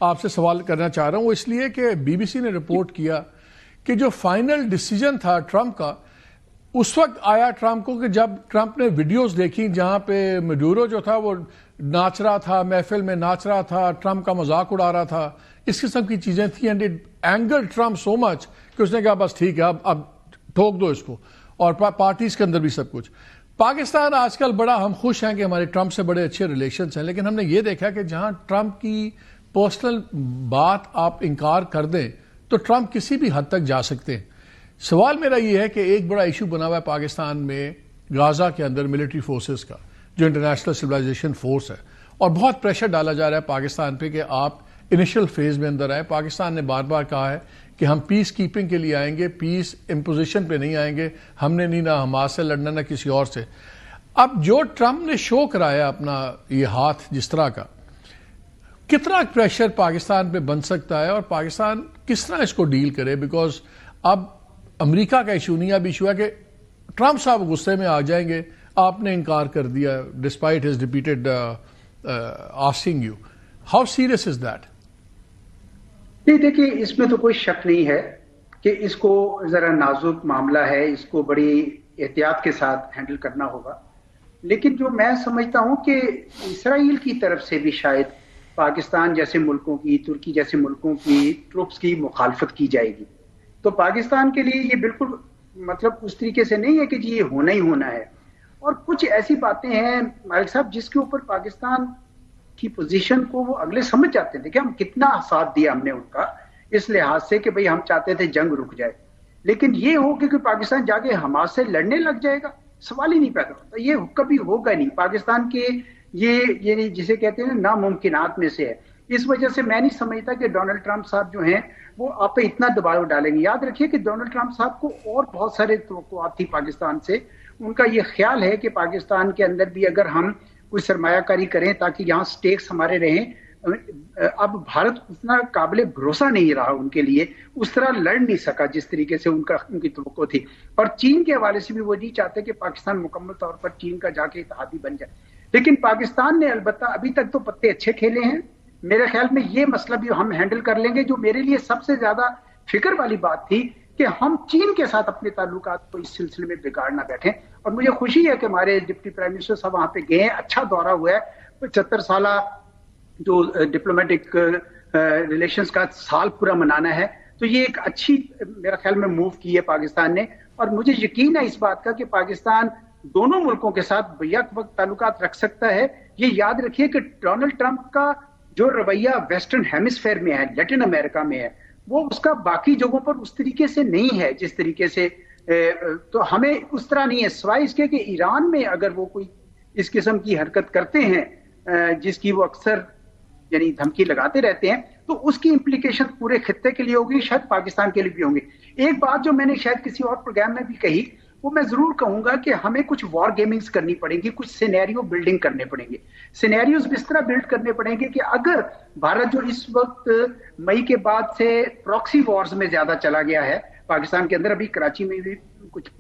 آپ سے سوال کرنا چاہ رہا ہوں وہ اس لیے کہ بی بی سی نے رپورٹ کیا کہ جو فائنل ڈیسیجن تھا ٹرمپ کا اس وقت آیا ٹرمپ کو کہ جب ٹرمپ نے ویڈیوز دیکھی جہاں پہ میڈورو جو تھا وہ ناچ رہا تھا، محفل میں ناچ رہا تھا، ٹرمپ کا مذاق اڑا رہا تھا، اس قسم کی چیزیں تھیں اینڈ اٹ اینگر ٹرمپ سو مچ کہ اس نے کہا بس ٹھیک ہے اب ٹھوک دو اس کو، اور پارٹیز کے اندر بھی سب کچھ۔ پاکستان آج کل بڑا ہم خوش ہیں کہ ہمارے ٹرمپ سے بڑے اچھے ریلیشنز ہیں، لیکن ہم نے یہ دیکھا کہ جہاں ٹرمپ کی پرسنل بات آپ انکار کر دیں تو ٹرمپ کسی بھی حد تک جا سکتے ہیں۔ سوال میرا یہ ہے کہ ایک بڑا ایشو بنا ہوا ہے پاکستان میں غازہ کے اندر ملٹری فورسز کا، جو انٹرنیشنل سویلائزیشن فورس ہے، اور بہت پریشر ڈالا جا رہا ہے پاکستان پہ کہ آپ انیشل فیز میں اندر آئیں۔ پاکستان نے بار بار کہا ہے کہ ہم پیس کیپنگ کے لیے آئیں گے، پیس امپوزیشن پہ نہیں آئیں گے، ہم نے نہیں نہ حماس سے لڑنا نہ کسی اور سے۔ اب جو ٹرمپ نے شو کرایا اپنا یہ ہاتھ جس طرح کا، کتنا پریشر پاکستان پہ بن سکتا ہے اور پاکستان کس طرح اس کو ڈیل کرے؟ بیکاز اب امریکہ کا ایشو نہیں، اب ایشو ہے کہ ٹرمپ صاحب غصے میں آ جائیں گے، آپ نے انکار کر دیا despite his repeated asking you, how serious is that? نہیں دیکھیے، اس میں تو کوئی شک نہیں ہے کہ اس کو ذرا نازک معاملہ ہے، اس کو بڑی احتیاط کے ساتھ ہینڈل کرنا ہوگا، لیکن جو میں سمجھتا ہوں کہ اسرائیل کی طرف سے بھی شاید پاکستان جیسے ملکوں کی، ترکی جیسے ملکوں کی ٹروپس کی مخالفت کی جائے گی، تو پاکستان کے لیے یہ بالکل مطلب اس طریقے سے نہیں ہے کہ جی یہ ہونا ہی ہونا ہے۔ اور کچھ ایسی باتیں ہیں مالک صاحب جس کے اوپر پاکستان کی پوزیشن کو وہ اگلے سمجھ جاتے تھے کہ ہم کتنا ساتھ دیا ہم نے ان کا، اس لحاظ سے کہ بھئی ہم چاہتے تھے جنگ رک جائے، لیکن یہ ہو کہ پاکستان جا کے حماس سے لڑنے لگ جائے گا، سوال ہی نہیں پیدا ہوتا، یہ کبھی ہوگا نہیں۔ پاکستان کے یہ جسے کہتے ہیں ناممکنات میں سے ہے۔ اس وجہ سے میں نہیں سمجھتا کہ ڈونلڈ ٹرمپ صاحب جو ہیں وہ آپ پہ اتنا دباؤ ڈالیں گے۔ یاد رکھیے کہ ڈونلڈ ٹرمپ صاحب کو اور بہت سارے توقعات تھی پاکستان سے، ان کا یہ خیال ہے کہ پاکستان کے اندر بھی اگر ہم کوئی سرمایہ کاری کریں تاکہ یہاں سٹیکس ہمارے رہیں، اب بھارت اتنا قابل بھروسہ نہیں رہا ان کے لیے، اس طرح لڑ نہیں سکا جس طریقے سے ان کی توقع تھی، اور چین کے حوالے سے بھی وہ نہیں چاہتے کہ پاکستان مکمل طور پر چین کا جا کے اتحادی بن جائے۔ لیکن پاکستان نے البتہ ابھی تک تو پتے اچھے کھیلے ہیں، میرے خیال میں یہ مسئلہ بھی ہم ہینڈل کر لیں گے۔ جو میرے لیے سب سے زیادہ فکر والی بات تھی کہ ہم چین کے ساتھ اپنے تعلقات کو اس سلسلے میں بگاڑ نہ بیٹھیں، اور مجھے خوشی ہے کہ ہمارے ڈپٹی پرائم منسٹر صاحب وہاں پہ گئے ہیں، اچھا دورہ ہوا ہے، 75 سالہ جو ڈپلومیٹک ریلیشنز کا سال پورا منانا ہے، تو یہ ایک اچھی میرا خیال میں موو کی ہے پاکستان نے، اور مجھے یقین ہے اس بات کا کہ پاکستان دونوں ملکوں کے ساتھ بیک وقت تعلقات رکھ سکتا ہے۔ یہ یاد رکھیے کہ ڈونلڈ ٹرمپ کا جو رویہ ویسٹرن ہیمسفیئر میں ہے، لیٹن امریکہ میں ہے، وہ اس کا باقی جگہوں پر اس طریقے سے نہیں ہے جس طریقے سے، تو ہمیں اس طرح نہیں ہے، سوائے اس کے کہ ایران میں اگر وہ کوئی اس قسم کی حرکت کرتے ہیں جس کی وہ اکثر یعنی دھمکی لگاتے رہتے ہیں، تو اس کی امپلیکیشن پورے خطے کے لیے ہوگی، شاید پاکستان کے لیے بھی ہوں گے۔ ایک بات جو میں نے شاید کسی اور پروگرام میں بھی کہی، وہ میں ضرور کہوں گا کہ ہمیں کچھ وار گیمنگز کرنی پڑیں گی، کچھ سینیریو بلڈنگ کرنے پڑیں گے، سینیریوز اس طرح بلڈ کرنے پڑیں گے کہ اگر بھارت جو اس وقت مئی کے بعد سے پراکسی وارز میں زیادہ چلا گیا ہے پاکستان کے اندر، ابھی کراچی میں بھی کچھ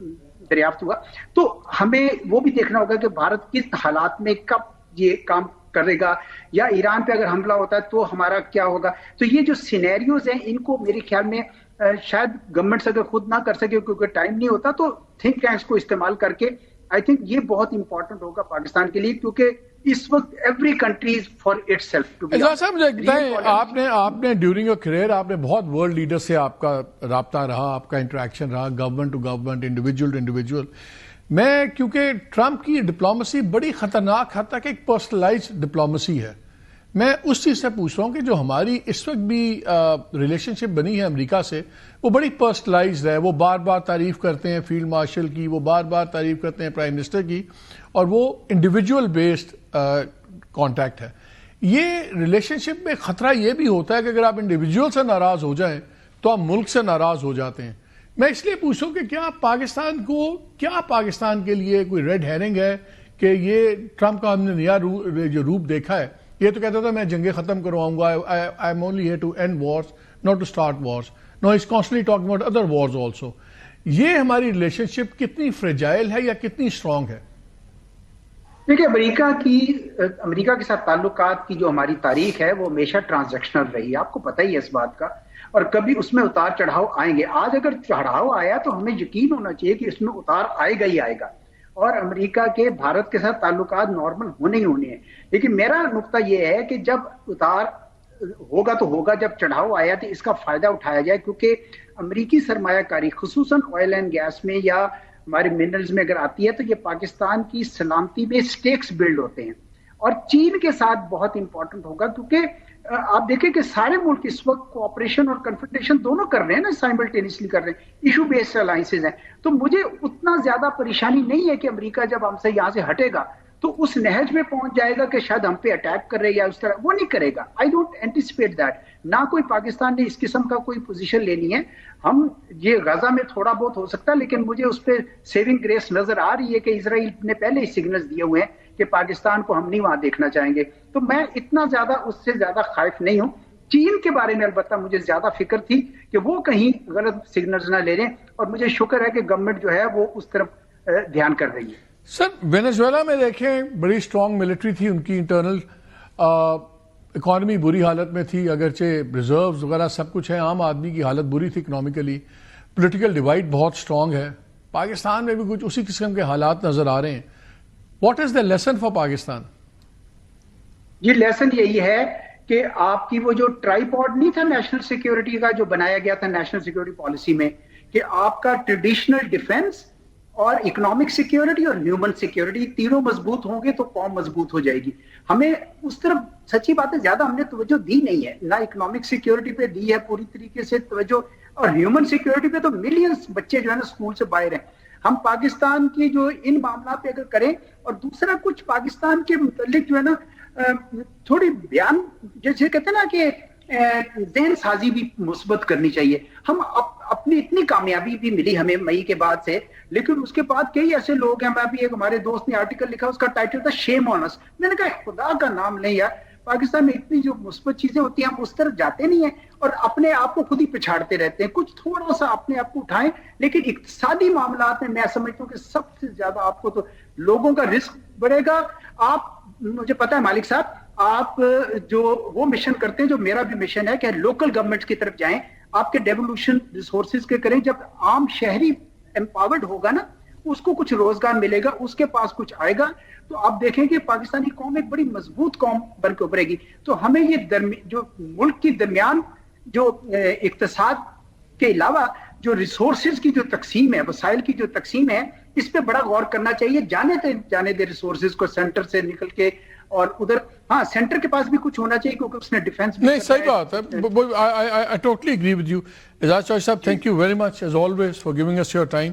دریافت ہوا، تو ہمیں وہ بھی دیکھنا ہوگا کہ بھارت کس حالات میں کب یہ کام کرے گا، یا ایران پہ اگر حملہ ہوتا ہے تو ہمارا کیا ہوگا۔ تو یہ جو سینیریوز ہیں ان کو میرے خیال میں شاید گورنمنٹس اگر خود نہ کر سکے کیونکہ ٹائم نہیں ہوتا، تو تھنک ٹینکس کو استعمال کر کے آئی تھنک یہ بہت امپورٹنٹ ہوگا پاکستان کے لیے، کیونکہ اس وقت every country is for itself to be. آپ نے ڈیورنگ یور کیریئر آپ نے بہت ورلڈ لیڈر سے آپ کا رابطہ رہا، آپ کا انٹریکشن رہا، government to government, individual to individual. میں کیونکہ ٹرمپ کی ڈپلومسی بڑی خطرناک حد تک ایک پرسنلائز ڈپلومسی ہے، میں اس چیز سے پوچھ رہا ہوں کہ جو ہماری اس وقت بھی ریلیشن شپ بنی ہے امریکہ سے، وہ بڑی پرسنلائزڈ ہے، وہ بار بار تعریف کرتے ہیں فیلڈ مارشل کی، وہ بار بار تعریف کرتے ہیں پرائم منسٹر کی، اور وہ انڈیویجول بیسڈ کانٹیکٹ ہے۔ یہ ریلیشن شپ میں خطرہ یہ بھی ہوتا ہے کہ اگر آپ انڈیویجول سے ناراض ہو جائیں تو آپ ملک سے ناراض ہو جاتے ہیں۔ میں اس لیے پوچھوں کہ کیا پاکستان کے لیے کوئی ریڈ ہیرنگ ہے کہ یہ ٹرمپ کا ہم نے نیا جو روپ دیکھا ہے، یہ تو کہتا تھا میں جنگیں ختم کرواؤں گا، I am only here to end wars not to start wars, no is constantly talking about other wars also. یہ ہماری ریلیشن شپ کتنی فریجائل ہے یا کتنی اسٹرانگ ہے؟ دیکھیے امریکہ کے ساتھ تعلقات کی جو ہماری تاریخ ہے وہ ہمیشہ ٹرانزیکشنل رہی ہے، آپ کو پتہ ہی ہے اس بات کا، اور کبھی اس میں اتار چڑھاؤ آئیں گے۔ آج اگر چڑھاؤ آیا تو ہمیں یقین ہونا چاہیے کہ اس میں اتار آئے گا ہی آئے گا، اور امریکہ کے بھارت کے ساتھ تعلقات نارمل ہونے ہی ہونے ہیں۔ لیکن میرا نقطہ یہ ہے کہ جب اتار ہوگا تو ہوگا، جب چڑھاؤ آیا تو اس کا فائدہ اٹھایا جائے، کیونکہ امریکی سرمایہ کاری خصوصاً آئل اینڈ گیس میں یا ہمارے منرلز میں اگر آتی ہے تو یہ پاکستان کی سلامتی میں سٹیکس بلڈ ہوتے ہیں، اور چین کے ساتھ بہت امپورٹنٹ ہوگا، کیونکہ آپ دیکھیں کہ سارے ملک اس وقت کوآپریشن اور کنفرنٹیشن دونوں کر رہے ہیں نا، سائملٹینیسلی کر رہے ہیں، ایشو بیسڈ الائنسز ہیں۔ تو مجھے اتنا زیادہ پریشانی نہیں ہے کہ امریکہ جب ہم سے یہاں سے ہٹے گا تو اس نہج میں پہنچ جائے گا کہ شاید ہم پہ اٹیک کر رہے یا اس طرح، وہ نہیں کرے گا۔ آئی ڈونٹ اینٹیسپیٹ دیٹ، نہ کوئی پاکستان نے اس قسم کا کوئی پوزیشن لینی ہے۔ ہم یہ غزہ میں تھوڑا بہت ہو سکتا ہے، لیکن مجھے اس پہ سیونگ گریس نظر آ رہی ہے کہ اسرائیل نے پہلے ہی سگنلز دیے ہوئے ہیں کہ پاکستان کو ہم نہیں وہاں دیکھنا چاہیں گے، تو میں اتنا زیادہ اس سے زیادہ خائف نہیں ہوں۔ چین کے بارے میں البتہ مجھے زیادہ فکر تھی کہ وہ کہیں غلط سگنلز نہ لے لیں، اور مجھے شکر ہے کہ گورنمنٹ جو ہے وہ اس طرف دھیان کر رہی ہے۔ سر وینیزویلا میں دیکھیں بڑی سٹرونگ ملٹری تھی، ان کی انٹرنل اکانومی بری حالت میں تھی، اگرچہ ریزروز وغیرہ سب کچھ ہے، عام آدمی کی حالت بری تھی اکنامیکلی، پولیٹیکل ڈیوائڈ بہت سٹرونگ ہے۔ پاکستان میں بھی کچھ اسی قسم کے حالات نظر آ رہے ہیں۔ What is the lesson for Pakistan? یہ لیسن یہی ہے کہ آپ کی وہ جو ٹرائی پوڈ نہیں تھا نیشنل سیکیورٹی کا جو بنایا گیا تھا نیشنل سیکیورٹی پالیسی میں، کہ آپ کا ٹریڈیشنل ڈیفنس اور اکنامک سیکیورٹی اور ہیومن سیکیورٹی تینوں مضبوط ہوں گے تو قوم مضبوط ہو جائے گی۔ ہمیں اس طرف سچی بات ہے زیادہ ہم نے توجہ دی نہیں ہے، نہ اکنامک سیکیورٹی پہ دی ہے پوری طریقے سے توجہ، اور ہیومن سیکیورٹی پہ تو ملینز بچے جو ہے نا اسکول سے باہر ہیں۔ ہم پاکستان کی جو ان معاملات پہ اگر کریں، اور دوسرا کچھ پاکستان کے متعلق جو ہے نا تھوڑی بیان جیسے کہتے ہیں نا کہ ذہن سازی بھی مثبت کرنی چاہیے۔ ہم اپنی اتنی کامیابی بھی ملی ہمیں مئی کے بعد سے، لیکن اس کے بعد کئی ایسے لوگ ہیں، میں بھی ایک ہمارے دوست نے آرٹیکل لکھا، اس کا ٹائٹل تھا شیم آن اس۔ میں نے کہا خدا کا نام لیں یار، پاکستان میں اتنی جو مثبت چیزیں ہوتی ہیں ہم اس طرف جاتے نہیں ہیں، اور اپنے آپ کو خود ہی پچھاڑتے رہتے ہیں۔ کچھ تھوڑا سا اپنے آپ کو اٹھائیں، لیکن اقتصادی معاملات میں سمجھتا ہوں کہ سب سے زیادہ آپ کو تو لوگوں کا رسک بڑھے گا۔ آپ مجھے پتا ہے مالک صاحب، آپ جو وہ مشن کرتے ہیں جو میرا بھی مشن ہے کہ لوکل گورنمنٹ کی طرف جائیں، آپ کے ڈیولوشن ریسورسز کے کریں۔ جب عام شہری امپاورڈ ہوگا نا، اس کو کچھ روزگار ملے گا، اس کے پاس کچھ آئے گا، تو آپ دیکھیں کہ پاکستانی قوم ایک بڑی مضبوط قوم بن کے ابھرے گی۔ تو ہمیں یہ جو ملک کی درمیان جو اقتصاد کے علاوہ جو ریسورسز کی جو تقسیم ہے، وسائل کی جو تقسیم ہے، اس پہ بڑا غور کرنا چاہیے۔ جانے دے ریسورسز کو سینٹر سے نکل کے، اور ادھر ہاں سینٹر کے پاس بھی کچھ ہونا چاہیے کیونکہ اس نے ڈیفنس بھی نہیں صحیح بات ہے، I totally agree with you۔ Ijaz Chaudhry صاحب thank you very much as always for giving us your time.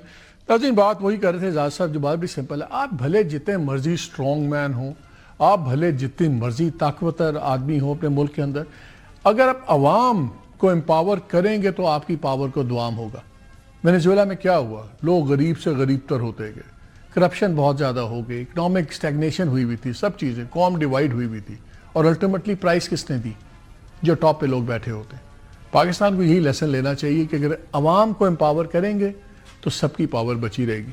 ناظرین بات وہی کر رہے تھے اعجاز صاحب، جو بات بھی سمپل ہے، آپ بھلے جتنے مرضی اسٹرانگ مین ہوں، آپ بھلے جتنی مرضی طاقتور آدمی ہوں اپنے ملک کے اندر، اگر آپ عوام کو امپاور کریں گے تو آپ کی پاور کو دوام ہوگا۔ وینیزویلا میں کیا ہوا؟ لوگ غریب سے غریب تر ہوتے گئے، کرپشن بہت زیادہ ہو گئی، اکنامک اسٹیگنیشن ہوئی ہوئی تھی، سب چیزیں، قوم ڈیوائڈ ہوئی ہوئی تھی، اور الٹیمیٹلی پرائز کس نے دی؟ جو ٹاپ پہ لوگ بیٹھے ہوتے ہیں۔ پاکستان کو یہی لیسن لینا چاہیے کہ اگر عوام کو امپاور کریں گے تو سب کی پاور بچی رہے گی۔